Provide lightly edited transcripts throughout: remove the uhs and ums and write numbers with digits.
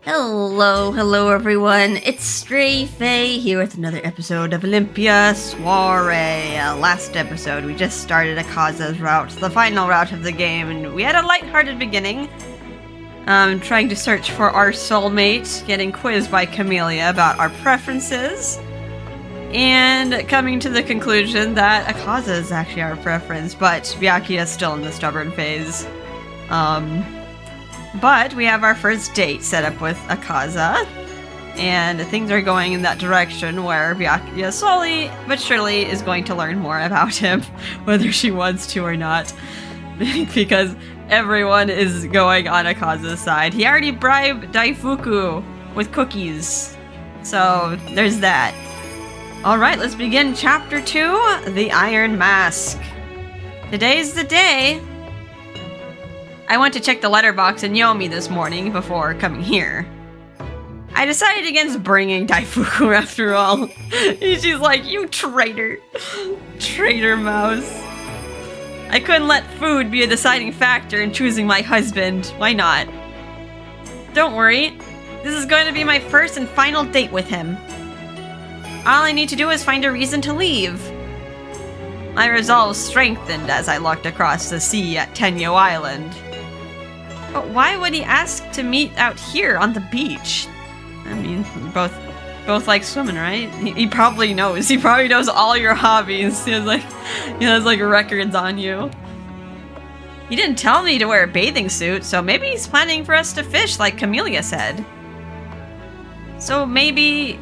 Hello everyone. It's Stray Faye here with another episode of Olympia Soiree. Last episode, we just started Akaza's route, the final route of the game, and we had a lighthearted beginning. Trying to search for our soulmate, getting quizzed by Camellia about our preferences, and coming to the conclusion that Akaza is actually our preference, but Byakuya is still in the stubborn phase. But we have our first date set up with Akaza, and things are going in that direction where Byakuya slowly but surely is going to learn more about him, whether she wants to or not, because everyone is going on Akaza's side. He already bribed Daifuku with cookies, so there's that. Alright, let's begin Chapter 2, The Iron Mask. Today's the day. I went to check the letterbox in Yomi this morning before coming here. I decided against bringing Daifuku after all. She's like, you traitor. Traitor mouse. I couldn't let food be a deciding factor in choosing my husband. Why not? Don't worry. This is going to be my first and final date with him. All I need to do is find a reason to leave. My resolve strengthened as I looked across the sea at Tenyo Island. But why would he ask to meet out here on the beach? I mean, both like swimming, right? He probably knows. He probably knows all your hobbies. He has like records on you. He didn't tell me to wear a bathing suit, so maybe he's planning for us to fish like Camellia said. So maybe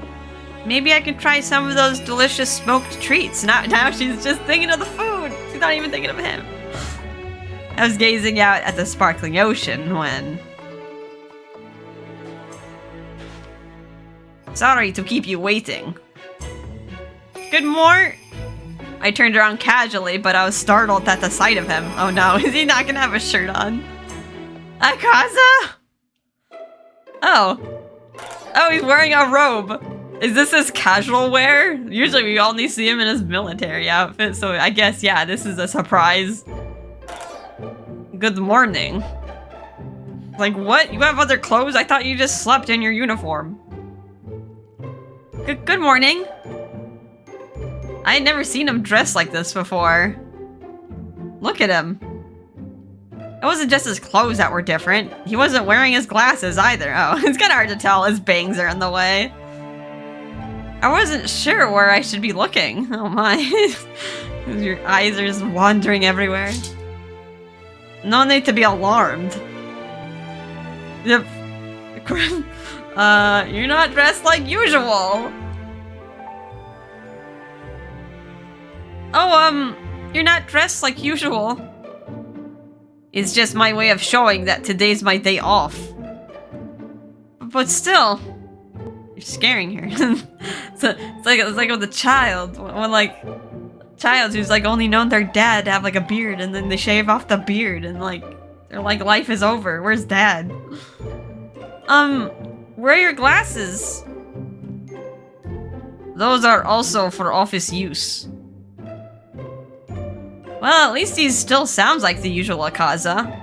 I can try some of those delicious smoked treats. Now she's just thinking of the food. She's not even thinking of him. I was gazing out at the sparkling ocean when... Sorry to keep you waiting. Good morning. I turned around casually, but I was startled at the sight of him. Oh no, is he not gonna have a shirt on? Akaza? Oh, he's wearing a robe. Is this his casual wear? Usually we only see him in his military outfit, so I guess, yeah, this is a surprise. Good morning. Like, what? You have other clothes? I thought you just slept in your uniform. Good morning. I had never seen him dressed like this before. Look at him. It wasn't just his clothes that were different. He wasn't wearing his glasses either. Oh, it's kind of hard to tell. His bangs are in the way. I wasn't sure where I should be looking. Oh my. Your eyes are just wandering everywhere. No need to be alarmed. Yep. You're not dressed like usual. Oh, you're not dressed like usual. It's just my way of showing that today's my day off. But still, you're scaring her. it's like with a child. When like child who's like only known their dad to have like a beard, and then they shave off the beard and like they're like, life is over. Where's dad? Where are your glasses? Those are also for office use. Well, at least he still sounds like the usual Akaza.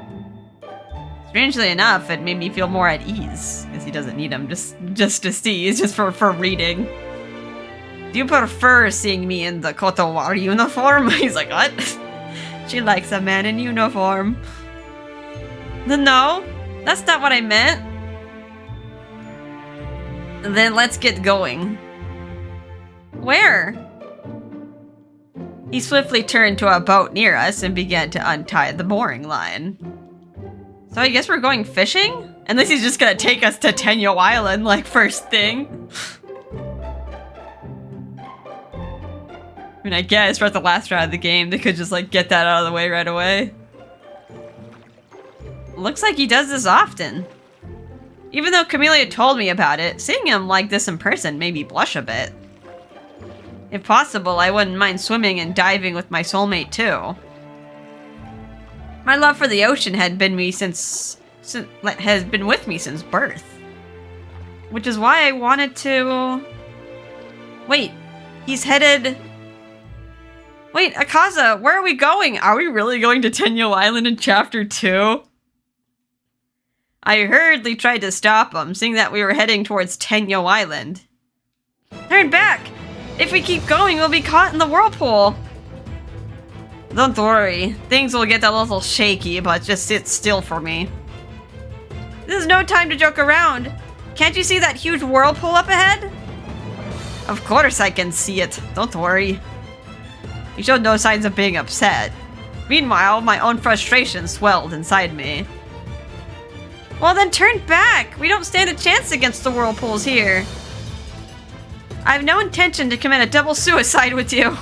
Strangely enough, it made me feel more at ease, because he doesn't need him just to see. It's just for reading. Do you prefer seeing me in the Kotowari uniform? He's like, what? She likes a man in uniform. No, that's not what I meant. Then let's get going. Where? He swiftly turned to a boat near us and began to untie the mooring line. So I guess we're going fishing? Unless he's just gonna take us to Tenyo Island, like, first thing. I mean, I guess we're at the last round of the game. They could just, like, get that out of the way right away. Looks like he does this often. Even though Camellia told me about it, seeing him like this in person made me blush a bit. If possible, I wouldn't mind swimming and diving with my soulmate, too. My love for the ocean had been has been with me since birth. Which is why I wanted to... Wait, he's headed... Wait, Akaza, where are we going? Are we really going to Tenyo Island in Chapter 2? I hurriedly tried to stop him, seeing that we were heading towards Tenyo Island. Turn back! If we keep going, we'll be caught in the whirlpool. Don't worry, things will get a little shaky, but just sit still for me. This is no time to joke around. Can't you see that huge whirlpool up ahead? Of course I can see it, don't worry. He showed no signs of being upset. Meanwhile, my own frustration swelled inside me. Well then turn back! We don't stand a chance against the whirlpools here. I have no intention to commit a double suicide with you.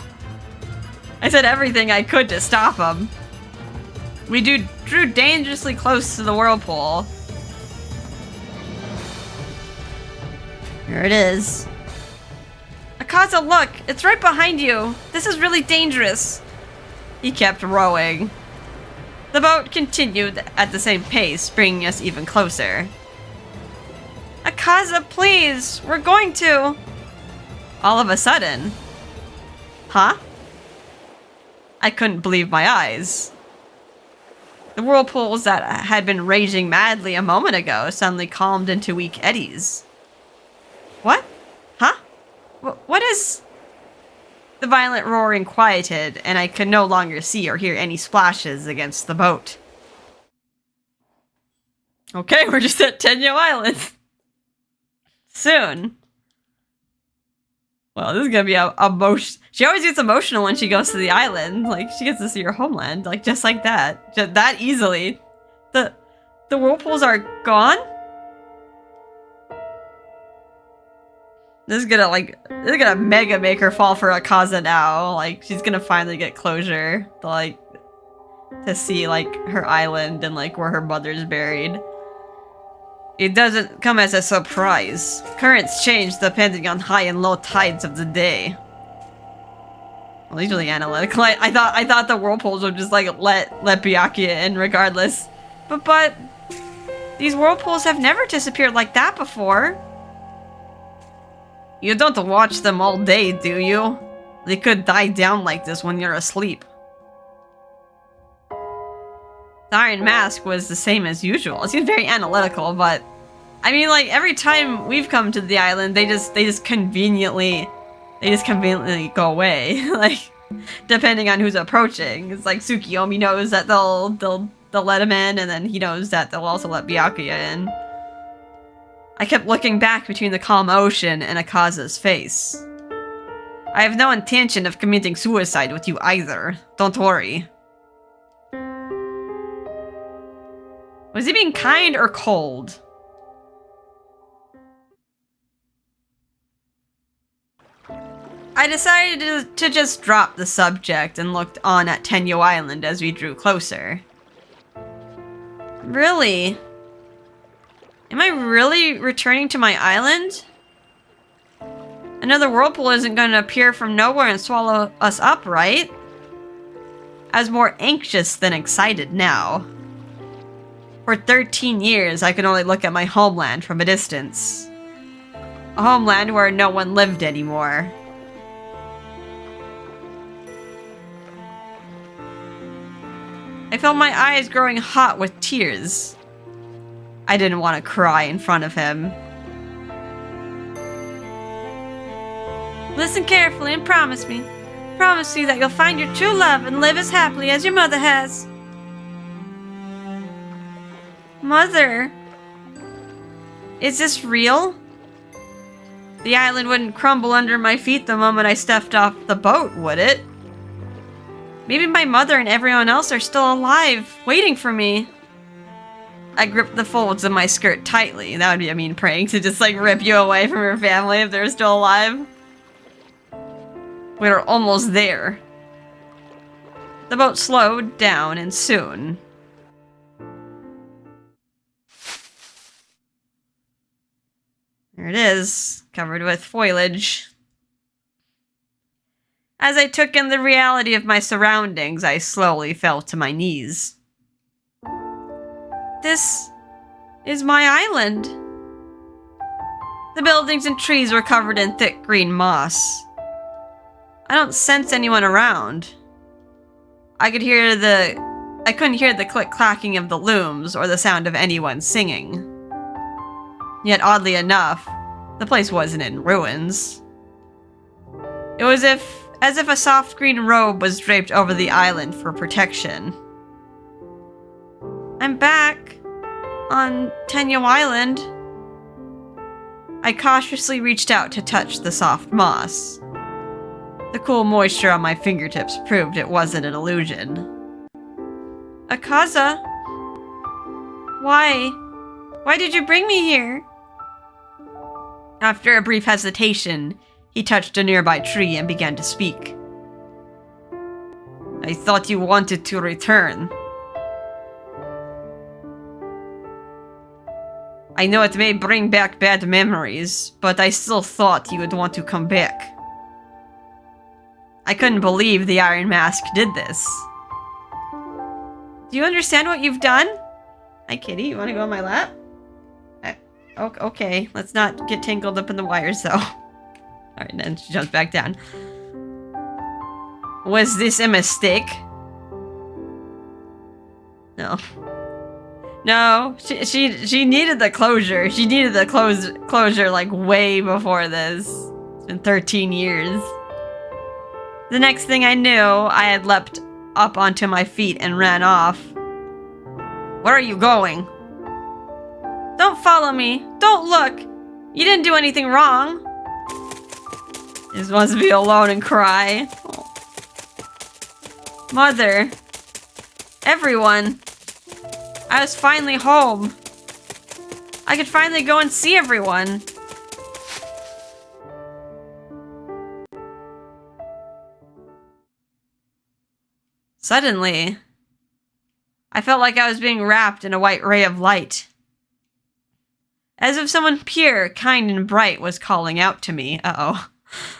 I said everything I could to stop him. We drew dangerously close to the whirlpool. Here it is. Akaza, look! It's right behind you! This is really dangerous! He kept rowing. The boat continued at the same pace, bringing us even closer. Akaza, please! We're going to... All of a sudden... Huh? I couldn't believe my eyes. The whirlpools that had been raging madly a moment ago suddenly calmed into weak eddies. What? Huh? What is... The violent roaring quieted, and I could no longer see or hear any splashes against the boat. Okay, we're just at Tenyo Island. Soon. Well, this is gonna be a emotion. She always gets emotional when she goes to the island. Like, she gets to see her homeland, like, just like that. Just that easily. The whirlpools are gone? This is gonna mega make her fall for Akaza now. Like, she's gonna finally get closure to see, like, her island and, like, where her mother's buried. It doesn't come as a surprise. Currents change depending on high and low tides of the day. Well, he's really analytical. I thought the whirlpools would just, like, let Byakuya in regardless. But these whirlpools have never disappeared like that before. You don't watch them all day, do you? They could die down like this when you're asleep. The Iron Mask was the same as usual. It seems very analytical, but... I mean, like, every time we've come to the island, they just conveniently go away. Like, depending on who's approaching. It's like Tsukiyomi knows that they'll let him in, and then he knows that they'll also let Byakuya in. I kept looking back between the calm ocean and Akaza's face. I have no intention of committing suicide with you either. Don't worry. Was he being kind or cold? I decided to just drop the subject and looked on at Tenyo Island as we drew closer. Really? Am I really returning to my island? Another whirlpool isn't going to appear from nowhere and swallow us up, right? I was more anxious than excited now. For 13 years, I could only look at my homeland from a distance. A homeland where no one lived anymore. I felt my eyes growing hot with tears. I didn't want to cry in front of him. Listen carefully and promise me. Promise me that you'll find your true love and live as happily as your mother has. Mother? Is this real? The island wouldn't crumble under my feet the moment I stepped off the boat, would it? Maybe my mother and everyone else are still alive, waiting for me. I gripped the folds of my skirt tightly. That would be a mean prank, to just, like, rip you away from your family if they're still alive. We were almost there. The boat slowed down, and soon... There it is, covered with foliage. As I took in the reality of my surroundings, I slowly fell to my knees. This is my island. The buildings and trees were covered in thick green moss. I don't sense anyone around. I could hear the I couldn't hear the click-clacking of the looms or the sound of anyone singing. Yet, oddly enough, the place wasn't in ruins. It was as if a soft green robe was draped over the island for protection. I'm back on Tenyo Island. I cautiously reached out to touch the soft moss. The cool moisture on my fingertips proved it wasn't an illusion. Akaza? Why? Why did you bring me here? After a brief hesitation, he touched a nearby tree and began to speak. I thought you wanted to return. I know it may bring back bad memories, but I still thought you would want to come back. I couldn't believe the Iron Mask did this. Do you understand what you've done? Hi, kitty. You want to go on my lap? Okay, let's not get tangled up in the wires, though. Alright, then she jumps back down. Was this a mistake? No. No, she needed the closure. She needed the closure, like, way before this. It's been 13 years. The next thing I knew, I had leapt up onto my feet and ran off. Where are you going? Don't follow me. Don't look. You didn't do anything wrong. He just wants to be alone and cry. Oh. Mother. Everyone. I was finally home. I could finally go and see everyone. Suddenly, I felt like I was being wrapped in a white ray of light. As if someone pure, kind, and bright was calling out to me. Uh-oh.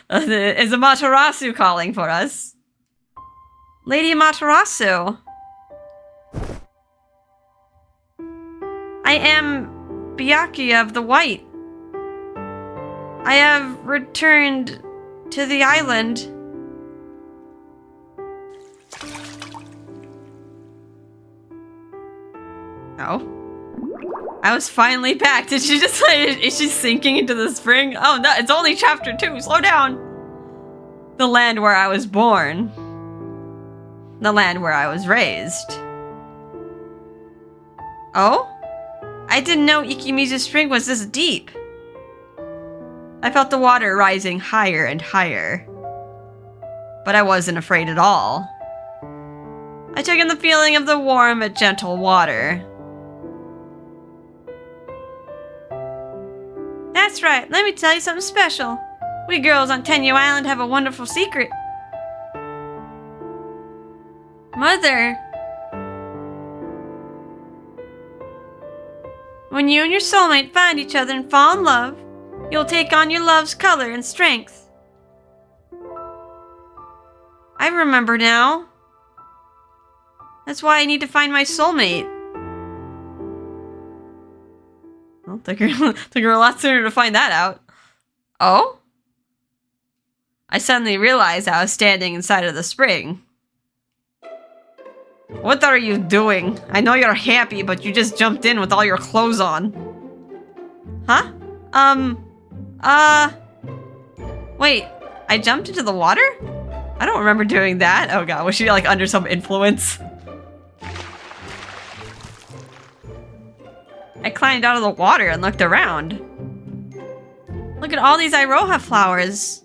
Is Amaterasu calling for us? Lady Amaterasu. I am Byakuya of the White. I have returned to the island. Oh. I was finally back. Did she just like, is she sinking into the spring? Oh no, it's only chapter 2. Slow down. The land where I was born. The land where I was raised. Oh? I didn't know Ikimizu Spring was this deep. I felt the water rising higher and higher. But I wasn't afraid at all. I took in the feeling of the warm and gentle water. That's right, let me tell you something special. We girls on Tenyo Island have a wonderful secret. Mother. When you and your soulmate find each other and fall in love, you'll take on your love's color and strength. I remember now. That's why I need to find my soulmate. Well, took her a lot sooner to find that out. Oh? I suddenly realized I was standing inside of the spring. What are you doing? I know you're happy, but you just jumped in with all your clothes on. Huh? Wait, I jumped into the water? I don't remember doing that. Oh god, was she like under some influence? I climbed out of the water and looked around. Look at all these Iroha flowers.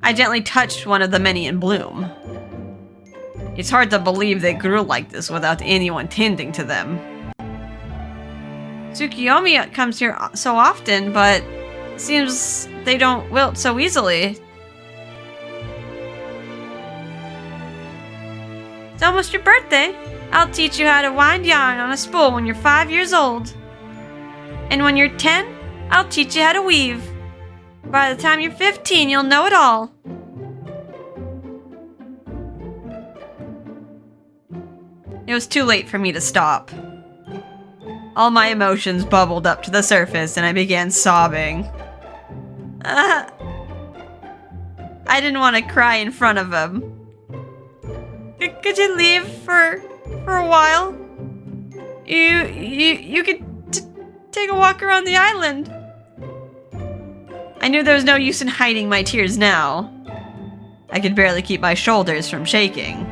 I gently touched one of the many in bloom. It's hard to believe they grew like this without anyone tending to them. Tsukiyomi comes here so often, but it seems they don't wilt so easily. It's almost your birthday. I'll teach you how to wind yarn on a spool when you're 5 years old. And when you're 10, I'll teach you how to weave. By the time you're 15, you'll know it all. It was too late for me to stop. All my emotions bubbled up to the surface and I began sobbing. I didn't want to cry in front of him. Could you leave for for a while. You could take a walk around the island. I knew there was no use in hiding my tears now. I could barely keep my shoulders from shaking.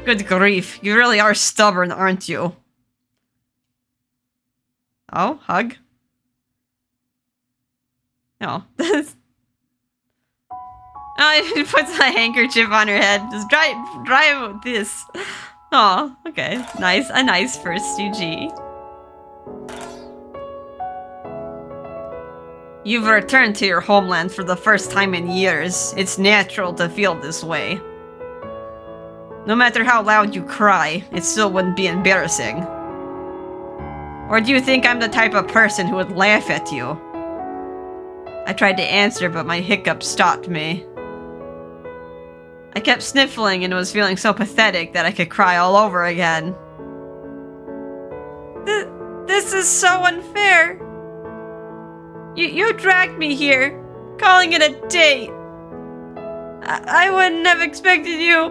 Good grief, you really are stubborn, aren't you? Oh, hug? No. Oh, he puts a handkerchief on her head. Just dry it with this. Oh, okay. Nice. A nice first UG. You've returned to your homeland for the first time in years. It's natural to feel this way. No matter how loud you cry, it still wouldn't be embarrassing. Or do you think I'm the type of person who would laugh at you? I tried to answer, but my hiccup stopped me. I kept sniffling and was feeling so pathetic that I could cry all over again. This is so unfair. You dragged me here, calling it a date. I wouldn't have expected you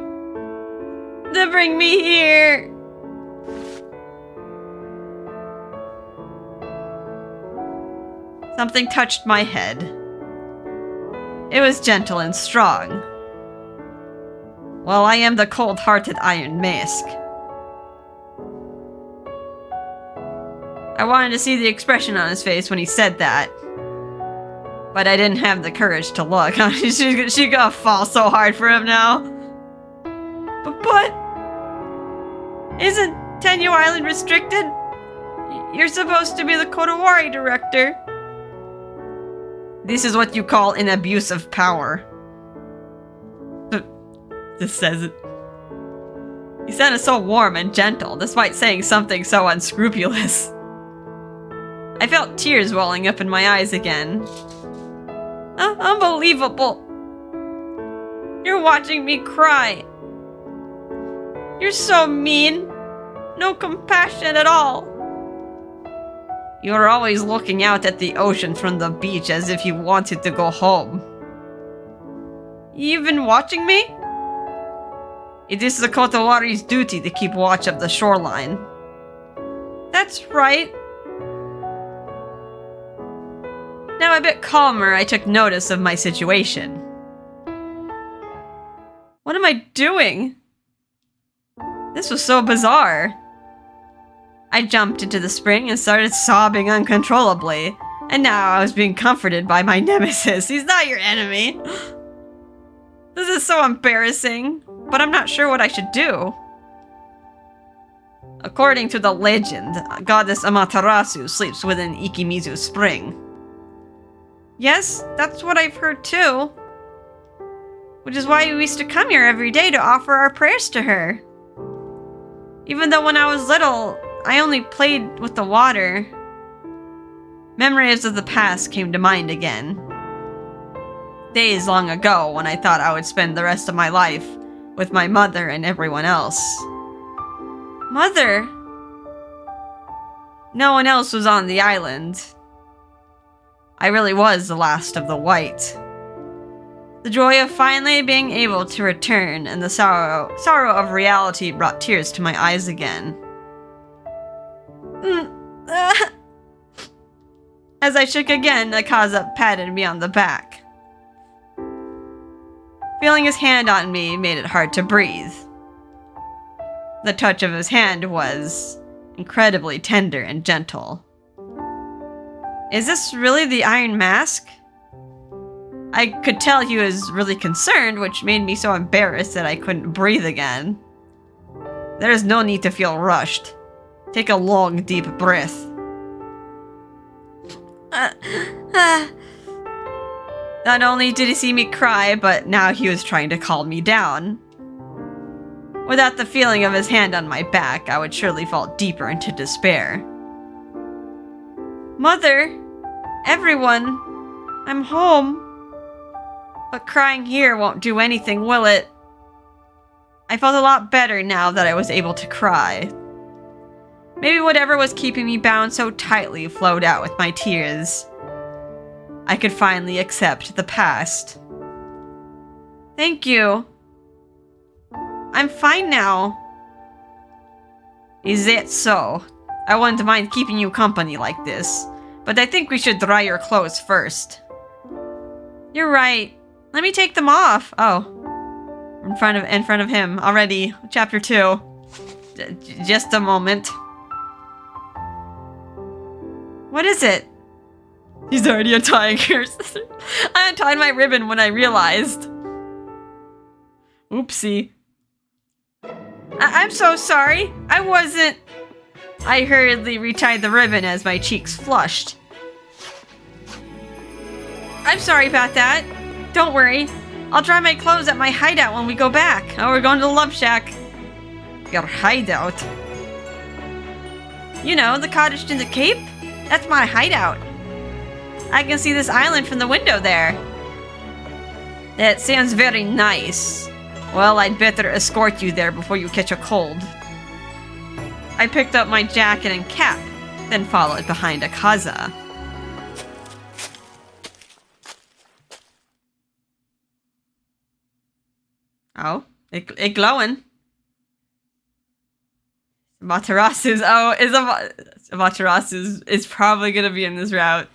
to bring me here. Something touched my head. It was gentle and strong. Well, I am the cold-hearted Iron Mask. I wanted to see the expression on his face when he said that. But I didn't have the courage to look. She's gonna fall so hard for him now. But isn't Tenyu Island restricted? You're supposed to be the Kodawari director. This is what you call an abuse of power. Just says it. He sounded so warm and gentle, despite saying something so unscrupulous. I felt tears welling up in my eyes again. Unbelievable! You're watching me cry. You're so mean. No compassion at all. You're always looking out at the ocean from the beach as if you wanted to go home. You've been watching me? It is the Kotowari's duty to keep watch of the shoreline. That's right. Now a bit calmer, I took notice of my situation. What am I doing? This was so bizarre. I jumped into the spring and started sobbing uncontrollably, and now I was being comforted by my nemesis. He's not your enemy. This is so embarrassing, but I'm not sure what I should do. According to the legend, goddess Amaterasu sleeps within Ikimizu Spring. Yes, that's what I've heard too. Which is why we used to come here every day to offer our prayers to her. Even though when I was little, I only played with the water. Memories of the past came to mind again. Days long ago when I thought I would spend the rest of my life with my mother and everyone else. Mother? No one else was on the island. I really was the last of the white. The joy of finally being able to return and the sorrow of reality brought tears to my eyes again. As I shook again, Akaza patted me on the back. Feeling his hand on me made it hard to breathe. The touch of his hand was incredibly tender and gentle. Is this really the Iron Mask? I could tell he was really concerned, which made me so embarrassed that I couldn't breathe again. There is no need to feel rushed. Take a long, deep breath. Not only did he see me cry, but now he was trying to calm me down. Without the feeling of his hand on my back, I would surely fall deeper into despair. Mother, everyone, I'm home. But crying here won't do anything, will it? I felt a lot better now that I was able to cry. Maybe whatever was keeping me bound so tightly flowed out with my tears. I could finally accept the past. Thank you. I'm fine now. Is that so? I wouldn't mind keeping you company like this, but I think we should dry your clothes first. You're right. Let me take them off. Oh. In front of him already. Chapter 2. Just a moment. What is it? He's already untying hers. I untied my ribbon when I realized. Oopsie. I'm so sorry. I wasn't... I hurriedly retied the ribbon as my cheeks flushed. I'm sorry about that. Don't worry. I'll dry my clothes at my hideout when we go back. Oh, we're going to the Love Shack. Your hideout? You know, the cottage in the Cape? That's my hideout. I can see this island from the window there. That sounds very nice. Well, I'd better escort you there before you catch a cold. I picked up my jacket and cap, then followed behind Akaza. Oh, it glowing. Amaterasu's, Amaterasu's is probably gonna be in this route.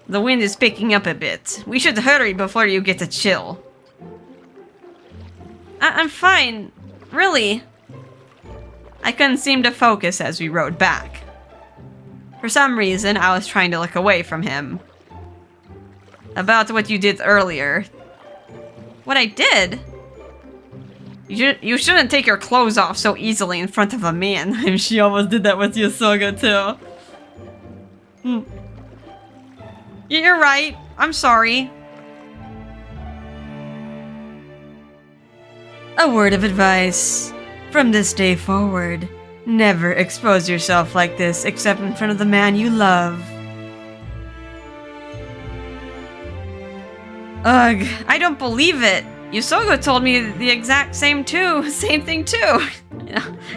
The wind is picking up a bit. We should hurry before you get a chill. I'm fine. Really. I couldn't seem to focus as we rode back. For some reason, I was trying to look away from him. About what you did earlier. What I did? You shouldn't take your clothes off so easily in front of a man. She almost did that with Yasoga too. You're right. I'm sorry. A word of advice. From this day forward, never expose yourself like this except in front of the man you love. Ugh, I don't believe it. Yusogo told me the exact same thing too.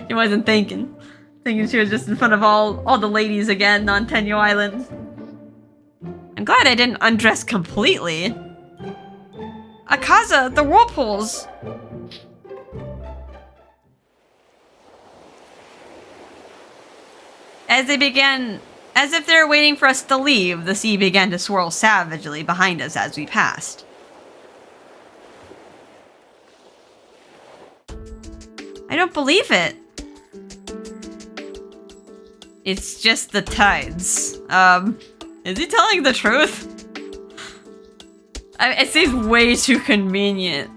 He wasn't thinking she was just in front of all the ladies again on Tenyo Island. I'm glad I didn't undress completely. Akaza, the whirlpools! As if they were waiting for us to leave, the sea began to swirl savagely behind us as we passed. I don't believe it. It's just the tides. Is he telling the truth? It seems way too convenient.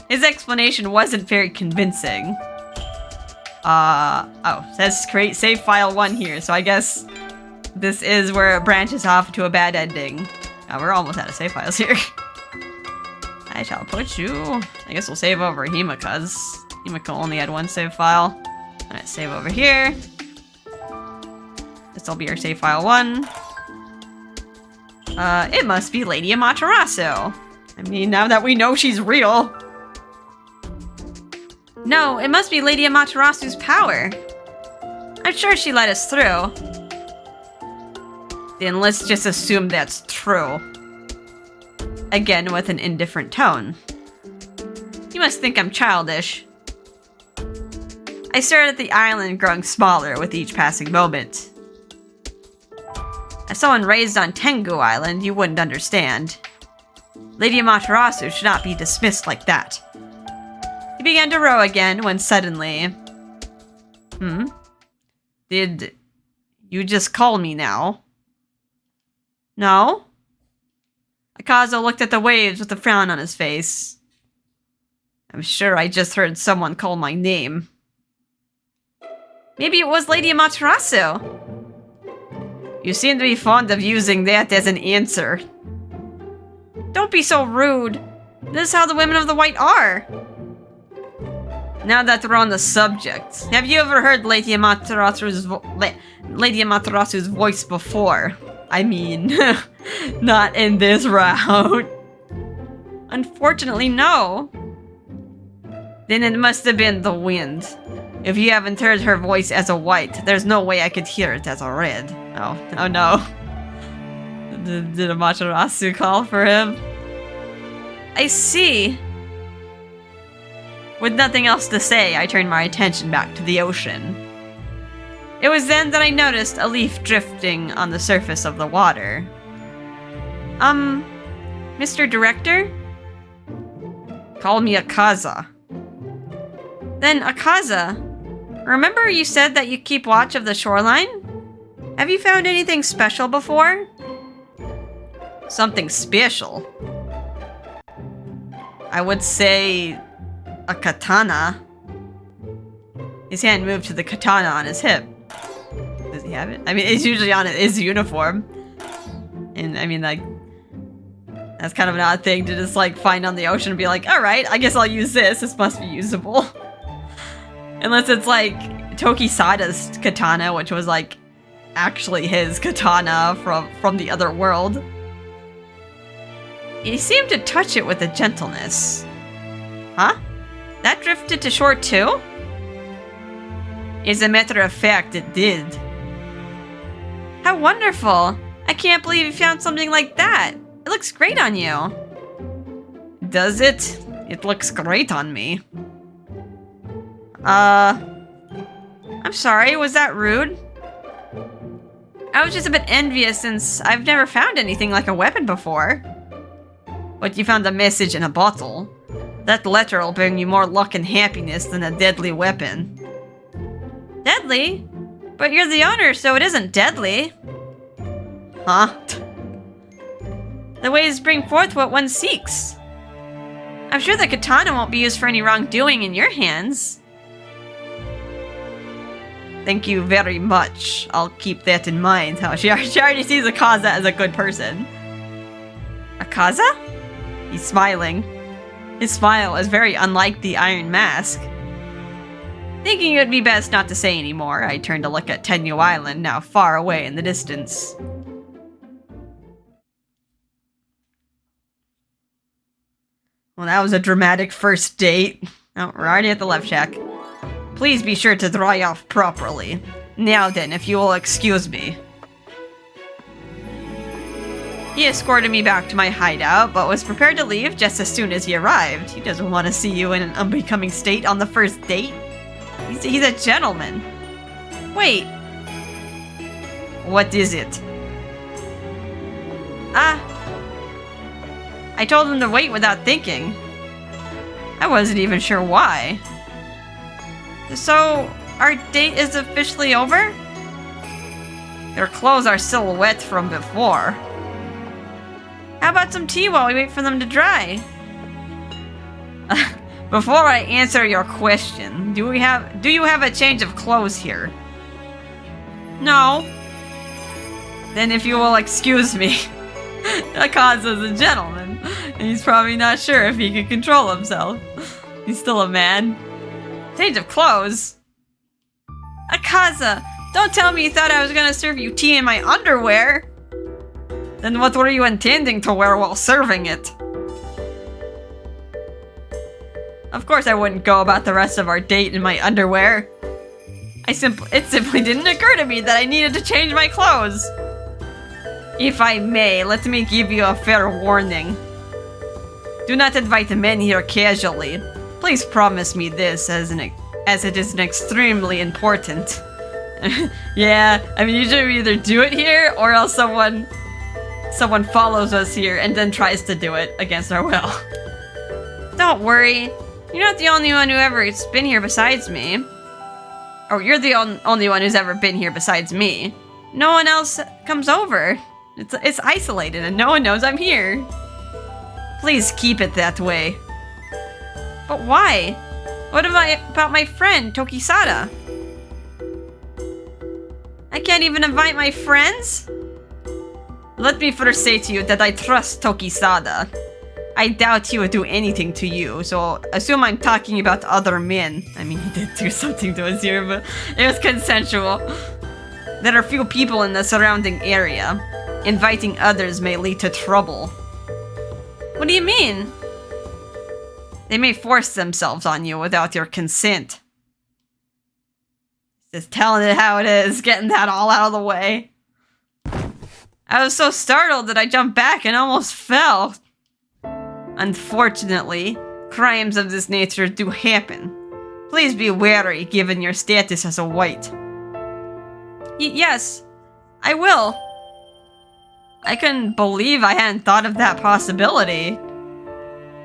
His explanation wasn't very convincing. Oh, says create save file 1 here, so I guess this is where it branches off to a bad ending. Oh, we're almost out of save files here. I shall put you... I guess we'll save over Himika's. Himika only had 1 save file. Alright, save over here. This'll be our save file 1. It must be Lady Amaterasu. I mean, now that we know she's real. No, it must be Lady Amaterasu's power. I'm sure she let us through. Then let's just assume that's true. Again, with an indifferent tone. You must think I'm childish. I stared at the island growing smaller with each passing moment. As someone raised on Tengu Island, you wouldn't understand. Lady Amaterasu should not be dismissed like that. He began to row again when suddenly... Did you just call me now? No? Akaza looked at the waves with a frown on his face. I'm sure I just heard someone call my name. Maybe it was Lady Amaterasu. You seem to be fond of using that as an answer. Don't be so rude. This is how the women of the White are. Now that we're on the subject, have you ever heard Lady Amaterasu's voice before? I mean, not in this route. Unfortunately, no. Then it must have been the wind. If you haven't heard her voice as a white, there's no way I could hear it as a red. Oh no. Did Amaterasu call for him? I see. With nothing else to say, I turned my attention back to the ocean. It was then that I noticed a leaf drifting on the surface of the water. Mr. Director? Call me Akaza. Then, Akaza, remember you said that you keep watch of the shoreline? Have you found anything special before? Something special? I would say a katana. His hand moved to the katana on his hip. Does he have it? I mean, it's usually on his uniform. And I mean, like, that's kind of an odd thing to just like find on the ocean and be like, alright, I guess I'll use this. This must be usable. Unless it's like Tokisada's katana, which was like actually his katana from the other world. He seemed to touch it with a gentleness. Huh? That drifted to shore too? As a matter of fact, it did. How wonderful! I can't believe you found something like that. It looks great on you. Does it? It looks great on me. I'm sorry, was that rude? I was just a bit envious since I've never found anything like a weapon before. But you found a message in a bottle. That letter will bring you more luck and happiness than a deadly weapon. Deadly? But you're the owner, so it isn't deadly. Huh? The ways bring forth what one seeks. I'm sure the katana won't be used for any wrongdoing in your hands. Thank you very much. I'll keep that in mind. How she already sees Akaza as a good person. Akaza? He's smiling. His smile is very unlike the Iron Mask. Thinking it would be best not to say any more, I turned to look at Tenyu Island, now far away in the distance. Well, that was a dramatic first date. Oh, we're already at the love shack. Please be sure to dry off properly. Now then, if you will excuse me. He escorted me back to my hideout, but was prepared to leave just as soon as he arrived. He doesn't want to see you in an unbecoming state on the first date. He's a gentleman. Wait. What is it? I told him to wait without thinking. I wasn't even sure why. So, our date is officially over? Your clothes are still wet from before. How about some tea while we wait for them to dry? Before I answer your question, do you have a change of clothes here? No. Then if you will excuse me. Akaza's a gentleman. And he's probably not sure if he can control himself. He's still a man. Change of clothes? Akaza, don't tell me you thought I was gonna serve you tea in my underwear. Then what were you intending to wear while serving it? Of course I wouldn't go about the rest of our date in my underwear. It simply didn't occur to me that I needed to change my clothes. If I may, let me give you a fair warning. Do not invite men here casually. Please promise me this as it is an extremely important. Yeah, I mean usually we either do it here or else someone follows us here and then tries to do it against our will. Don't worry. You're not the only one who ever's been here besides me. Or you're the only one who's ever been here besides me. No one else comes over. It's isolated and no one knows I'm here. Please keep it that way. But why? What about my friend, Tokisada? I can't even invite my friends? Let me first say to you that I trust Tokisada. I doubt he would do anything to you, so assume I'm talking about other men. I mean, he did do something to us here, but it was consensual. There are few people in the surrounding area. Inviting others may lead to trouble. What do you mean? They may force themselves on you without your consent. Just telling it how it is, getting that all out of the way. I was so startled that I jumped back and almost fell. Unfortunately, crimes of this nature do happen. Please be wary given your status as a white. Yes, I will. I couldn't believe I hadn't thought of that possibility.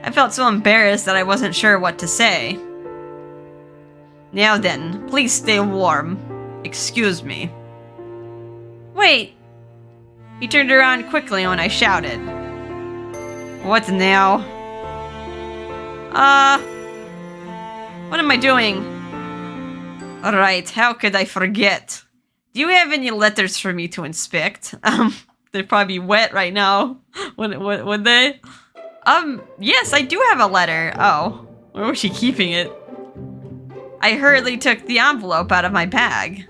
I felt so embarrassed that I wasn't sure what to say. Now then, please stay warm. Excuse me. Wait. He turned around quickly when I shouted. What now? What am I doing? Alright, how could I forget? Do you have any letters for me to inspect? They'd probably be wet right now. Would they? Yes, I do have a letter. Oh, where was she keeping it? I hurriedly took the envelope out of my bag.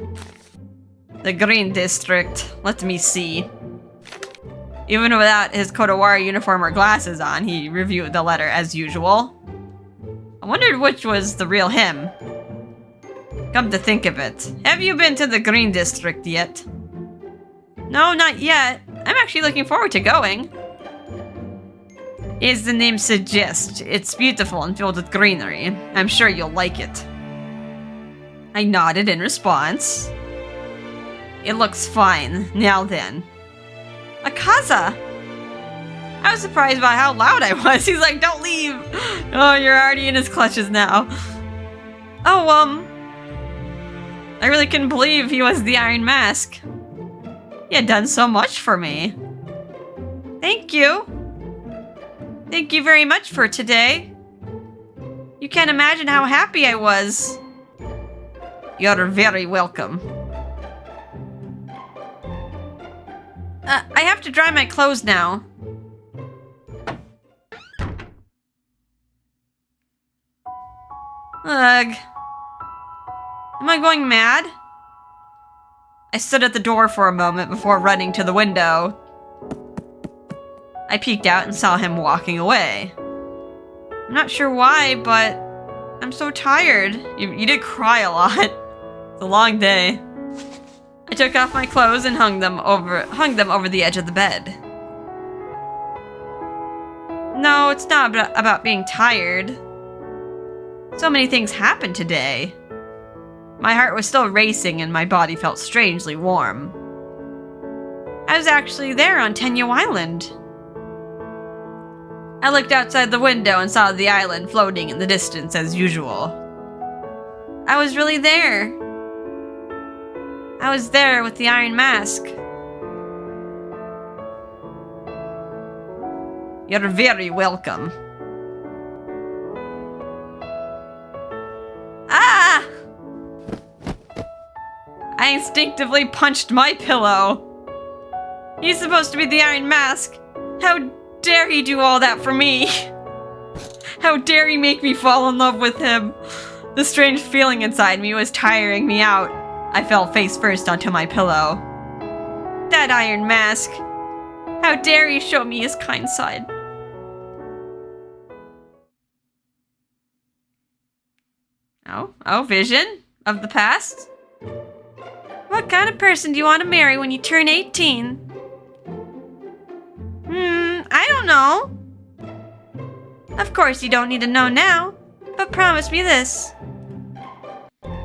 The Green District. Let me see. Even without his Kodawara uniform or glasses on, he reviewed the letter as usual. I wondered which was the real him. Come to think of it, have you been to the Green District yet? No, not yet. I'm actually looking forward to going. As the name suggests, it's beautiful and filled with greenery. I'm sure you'll like it. I nodded in response. It looks fine. Now then. Akaza! I was surprised by how loud I was. He's like, don't leave! Oh, you're already in his clutches now. Oh, I really couldn't believe he was the Iron Mask. He had done so much for me. Thank you. Thank you very much for today. You can't imagine how happy I was. You're very welcome. I have to dry my clothes now. Ugh. Am I going mad? I stood at the door for a moment before running to the window. I peeked out and saw him walking away. I'm not sure why, but I'm so tired. You did cry a lot. It's a long day. I took off my clothes and hung them over the edge of the bed. No, it's not about being tired. So many things happened today. My heart was still racing and my body felt strangely warm. I was actually there on Tenyu Island. I looked outside the window and saw the island floating in the distance as usual. I was really there. I was there with the Iron Mask. You're very welcome. Ah! I instinctively punched my pillow. He's supposed to be the Iron Mask. How dare he do all that for me? How dare he make me fall in love with him? The strange feeling inside me was tiring me out. I fell face first onto my pillow. That Iron Mask. How dare he show me his kind side? Oh, vision of the past? What kind of person do you want to marry when you turn 18? I don't know. Of course you don't need to know now, but promise me this.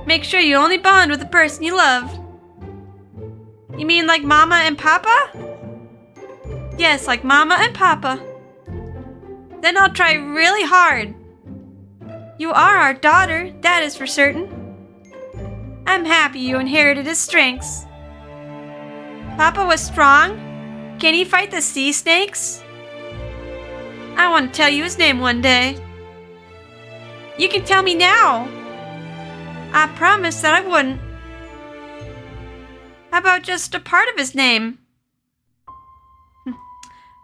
Make sure you only bond with the person you love. You mean like Mama and Papa? Yes, like Mama and Papa. Then I'll try really hard. You are our daughter, that is for certain. I'm happy you inherited his strengths. Papa was strong. Can he fight the sea snakes? I want to tell you his name one day. You can tell me now. I promised that I wouldn't. How about just a part of his name?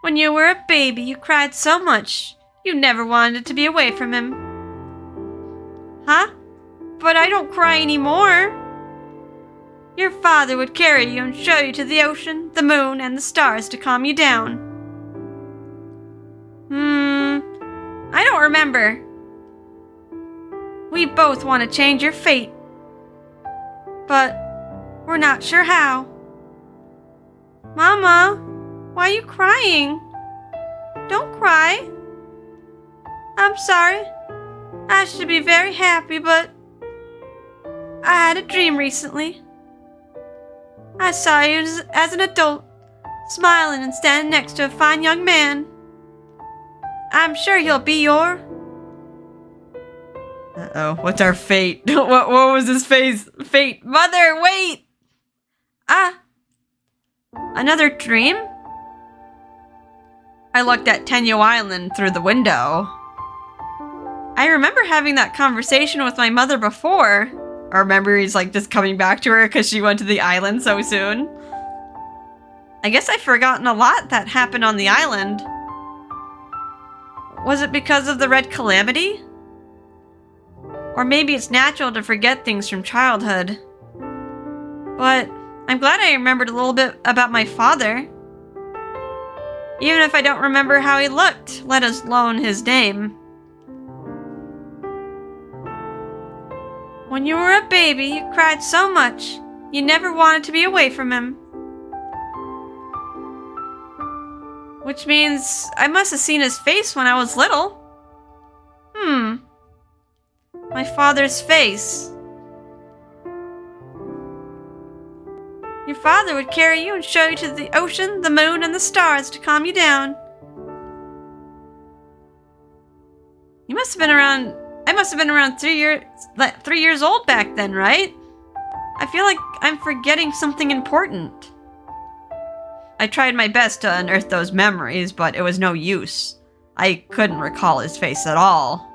When you were a baby, you cried so much, you never wanted to be away from him. Huh? But I don't cry anymore. Your father would carry you and show you to the ocean, the moon, and the stars to calm you down. I don't remember. We both want to change your fate, but we're not sure how. Mama, why are you crying? Don't cry. I'm sorry. I should be very happy, but I had a dream recently. I saw you as an adult, smiling and standing next to a fine young man. I'm sure he'll be your... Uh-oh, what's our fate? what was his face? Fate. Mother, wait! Another dream? I looked at Tenyo Island through the window. I remember having that conversation with my mother before. Our memories like just coming back to her because she went to the island so soon. I guess I've forgotten a lot that happened on the island. Was it because of the Red Calamity? Or maybe it's natural to forget things from childhood. But I'm glad I remembered a little bit about my father. Even if I don't remember how he looked, let alone his name. When you were a baby, you cried so much, you never wanted to be away from him. Which means I must have seen his face when I was little. My father's face. Your father would carry you and show you to the ocean, the moon, and the stars to calm you down. You must have been around... I must have been around 3 years old back then, right? I feel like I'm forgetting something important. I tried my best to unearth those memories, but it was no use. I couldn't recall his face at all.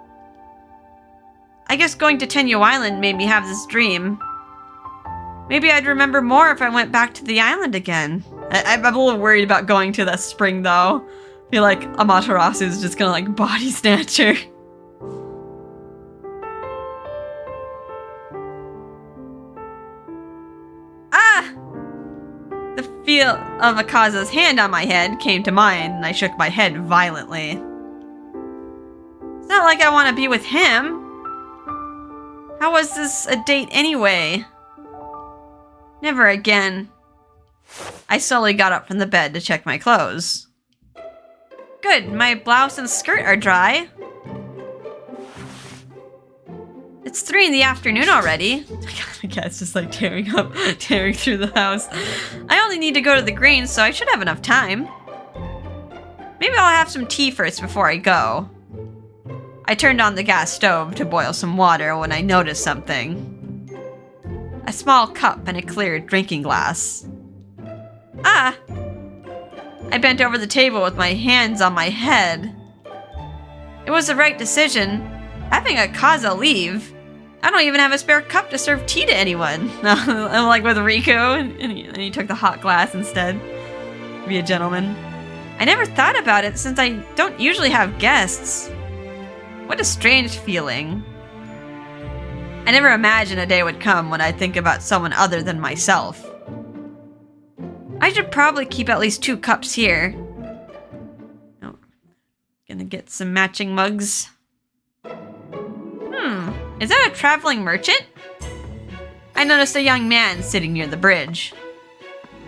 I guess going to Tenyo Island made me have this dream. Maybe I'd remember more if I went back to the island again. I'm a little worried about going to the spring, though. I feel like Amaterasu's just gonna, like, body snatch her. The feel of Akaza's hand on my head came to mind, and I shook my head violently. It's not like I want to be with him. How was this a date anyway? Never again. I slowly got up from the bed to check my clothes. Good, my blouse and skirt are dry. It's 3 in the afternoon already. The cat's just like tearing through the house. I only need to go to the greens, so I should have enough time. Maybe I'll have some tea first before I go. I turned on the gas stove to boil some water when I noticed something. A small cup and a clear drinking glass. I bent over the table with my hands on my head. It was the right decision. Having Akaza leave. I don't even have a spare cup to serve tea to anyone. I'm like with Riku, and he took the hot glass instead. Be a gentleman. I never thought about it since I don't usually have guests. What a strange feeling. I never imagined a day would come when I'd think about someone other than myself. I should probably keep at least 2 cups here. Oh, gonna get some matching mugs. Is that a traveling merchant? I noticed a young man sitting near the bridge.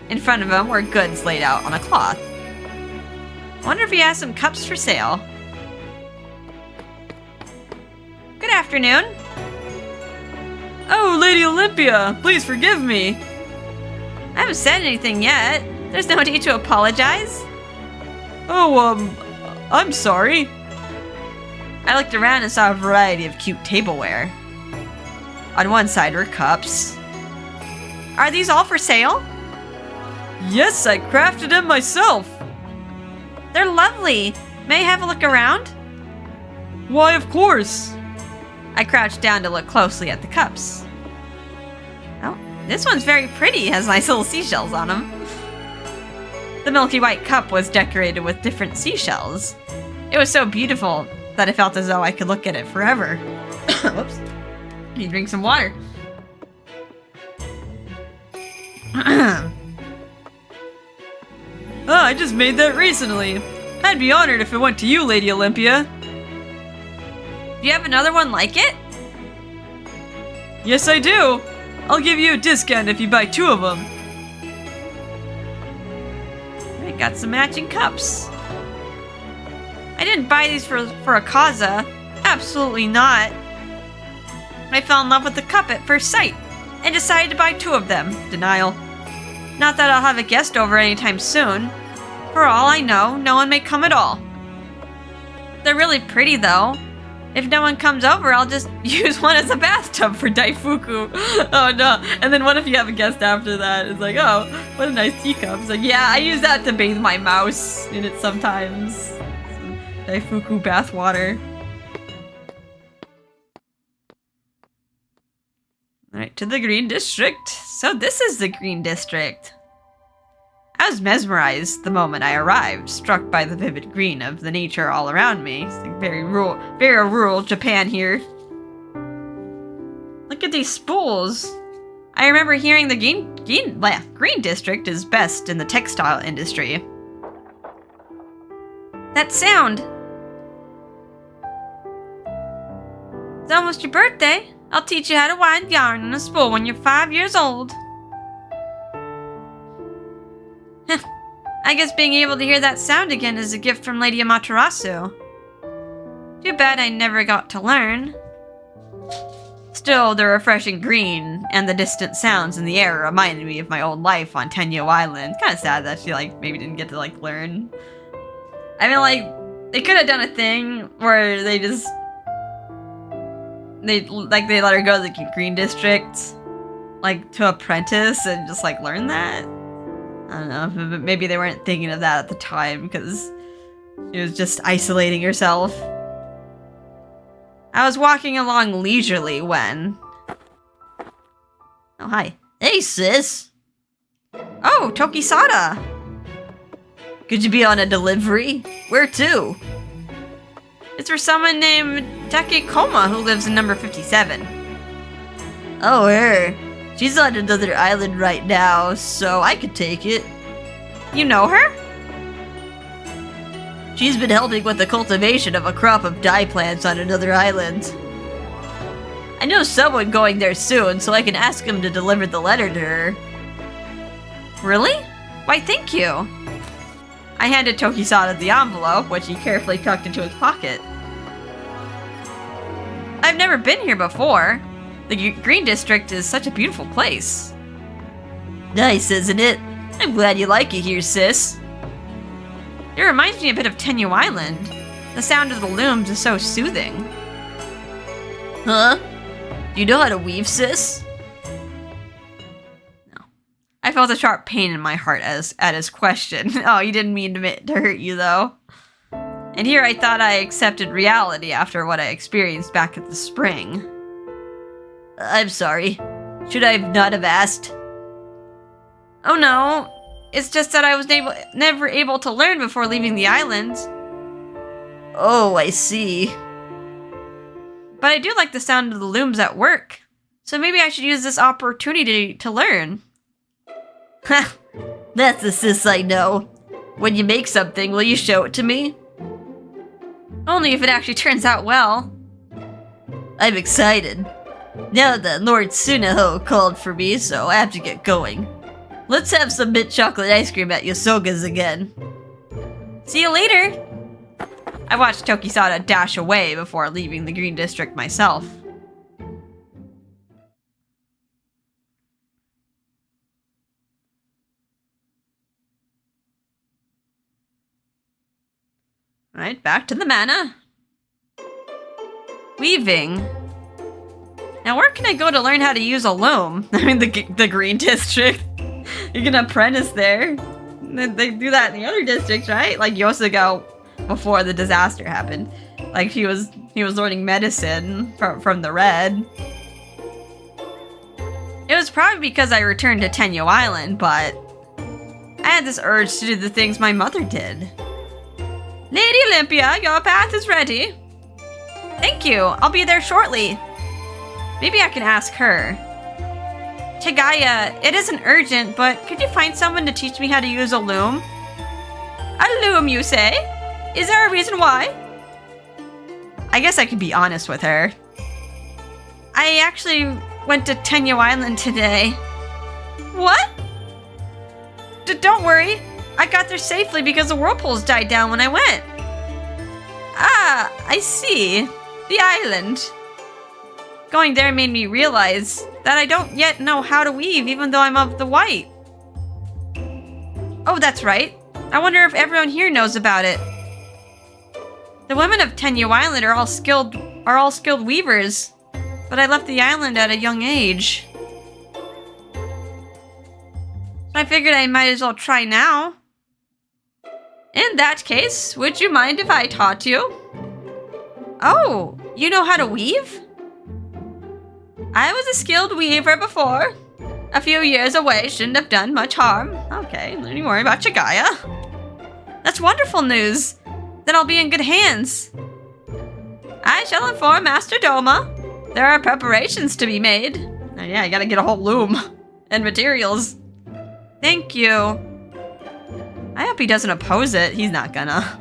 In front of him were goods laid out on a cloth. I wonder if he has some cups for sale. Good afternoon. Oh, Lady Olympia, please forgive me. I haven't said anything yet. There's no need to apologize. Oh, I'm sorry. I looked around and saw a variety of cute tableware. On one side were cups. Are these all for sale? Yes, I crafted them myself. They're lovely. May I have a look around? Why, of course. I crouched down to look closely at the cups. Oh, this one's very pretty, has nice little seashells on them. The milky white cup was decorated with different seashells. It was so beautiful that I felt as though I could look at it forever. Whoops. Need to drink some water. I just made that recently. I'd be honored if it went to you, Lady Olympia. Do you have another one like it? Yes, I do. I'll give you a discount if you buy 2 of them. I got some matching cups. I didn't buy these for Akaza. Absolutely not. I fell in love with the cup at first sight and decided to buy 2 of them. Denial. Not that I'll have a guest over anytime soon. For all I know, no one may come at all. They're really pretty though. If no one comes over, I'll just use one as a bathtub for Daifuku. Oh no. And then what if you have a guest after that? It's like, oh, what a nice teacup. It's like, yeah, I use that to bathe my mouse in it sometimes. Some Daifuku bath water. Alright, to the Green District. So this is the Green District. I was mesmerized the moment I arrived, struck by the vivid green of the nature all around me. It's like very rural Japan here. Look at these spools. I remember hearing the Green District is best in the textile industry. That sound. It's almost your birthday. I'll teach you how to wind yarn in a spool when you're 5 years old. I guess being able to hear that sound again is a gift from Lady Amaterasu. Too bad I never got to learn. Still, the refreshing green and the distant sounds in the air reminded me of my old life on Tenyo Island. Kind of sad that she maybe didn't get to learn. I mean, they could have done a thing where they let her go to the Green District, to apprentice and just learn that. I don't know, maybe they weren't thinking of that at the time because she was just isolating herself. I was walking along leisurely when... Oh, hi. Hey, sis! Oh, Tokisada! Could you be on a delivery? Where to? It's for someone named Takekoma who lives in number 57. Oh, her. She's on another island right now, so I could take it. You know her? She's been helping with the cultivation of a crop of dye plants on another island. I know someone going there soon, so I can ask him to deliver the letter to her. Really? Why, thank you. I handed Tokisada the envelope, which he carefully tucked into his pocket. I've never been here before. The Green District is such a beautiful place. Nice, isn't it? I'm glad you like it here, sis. It reminds me a bit of Tenyu Island. The sound of the looms is so soothing. Huh? Do you know how to weave, sis? No. I felt a sharp pain in my heart at his question. Oh, he didn't mean to hurt you, though. And here I thought I accepted reality after what I experienced back at the spring. I'm sorry. Should I not have asked? Oh no. It's just that I was never able to learn before leaving the island. Oh, I see. But I do like the sound of the looms at work. So maybe I should use this opportunity to learn. Ha! That's the sis I know. When you make something, will you show it to me? Only if it actually turns out well. I'm excited. Now the Lord Sunaho called for me, so I have to get going. Let's have some mint chocolate ice cream at Yosoga's again. See you later! I watched Tokisada dash away before leaving the Green District myself. Alright, back to the mana. Weaving. Now where can I go to learn how to use a loom? I mean, the Green District. You can apprentice there. They do that in the other districts, right? Like Yosuga before the disaster happened. Like he was learning medicine from the red. It was probably because I returned to Tenyo Island, but I had this urge to do the things my mother did. Lady Olympia, your path is ready. Thank you. I'll be there shortly. Maybe I can ask her. Chagaya, it isn't urgent, but could you find someone to teach me how to use a loom? A loom, you say? Is there a reason why? I guess I could be honest with her. I actually went to Tenyo Island today. What? Don't worry. I got there safely because the whirlpools died down when I went. Ah, I see. The island. Going there made me realize that I don't yet know how to weave even though I'm of the white. Oh, that's right. I wonder if everyone here knows about it. The women of Tenyu Island are all skilled weavers, but I left the island at a young age. I figured I might as well try now. In that case, would you mind if I taught you? Oh, you know how to weave? I was a skilled weaver before. A few years away shouldn't have done much harm. Okay, learning more about Chigaya. That's wonderful news. Then I'll be in good hands. I shall inform Master Doma. There are preparations to be made. Oh, yeah, you gotta get a whole loom and materials. Thank you. I hope he doesn't oppose it. He's not gonna.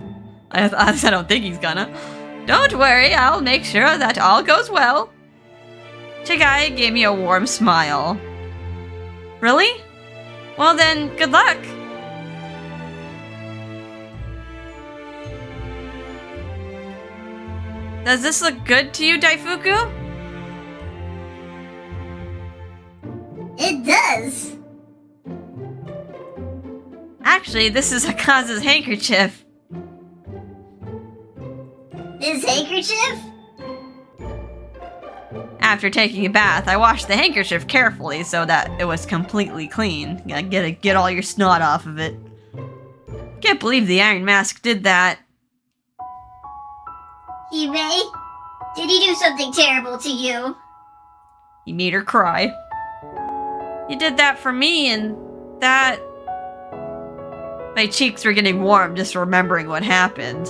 I don't think he's gonna. Don't worry, I'll make sure that all goes well. Chigaya gave me a warm smile. Really? Well then, good luck. Does this look good to you, Daifuku? It does. Actually, this is Akaza's handkerchief. This handkerchief? After taking a bath, I washed the handkerchief carefully so that it was completely clean. You gotta get all your snot off of it. Can't believe the Iron Mask did that. Hime, did he do something terrible to you? He made her cry. He did that for me, and that... My cheeks were getting warm just remembering what happened.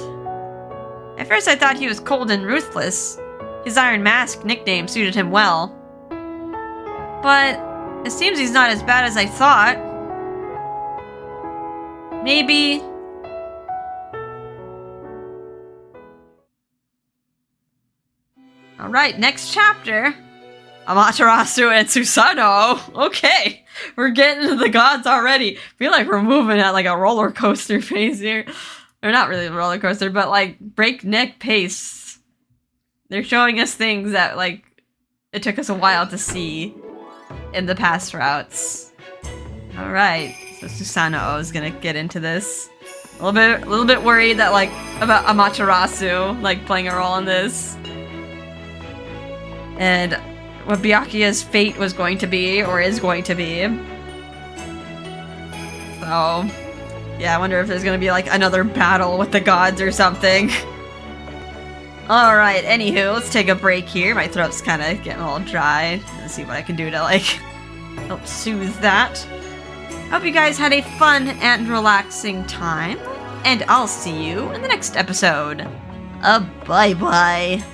At first I thought he was cold and ruthless. His Iron Mask nickname suited him well. But it seems he's not as bad as I thought. Maybe... Alright, next chapter. Amaterasu and Susanoo. Okay, we're getting to the gods already. I feel like we're moving at like a roller coaster pace here. Or not really a roller coaster, but like breakneck pace. They're showing us things that like it took us a while to see in the past routes. Alright, so Susanoo is gonna get into this. A little bit worried that like about Amaterasu like playing a role in this. And what Byakuya's fate was going to be, or is going to be. So, yeah, I wonder if there's gonna be like another battle with the gods or something. Alright, anywho, let's take a break here. My throat's kind of getting all dry. Let's see what I can do to like help soothe that. Hope you guys had a fun and relaxing time. And I'll see you in the next episode. Bye-bye.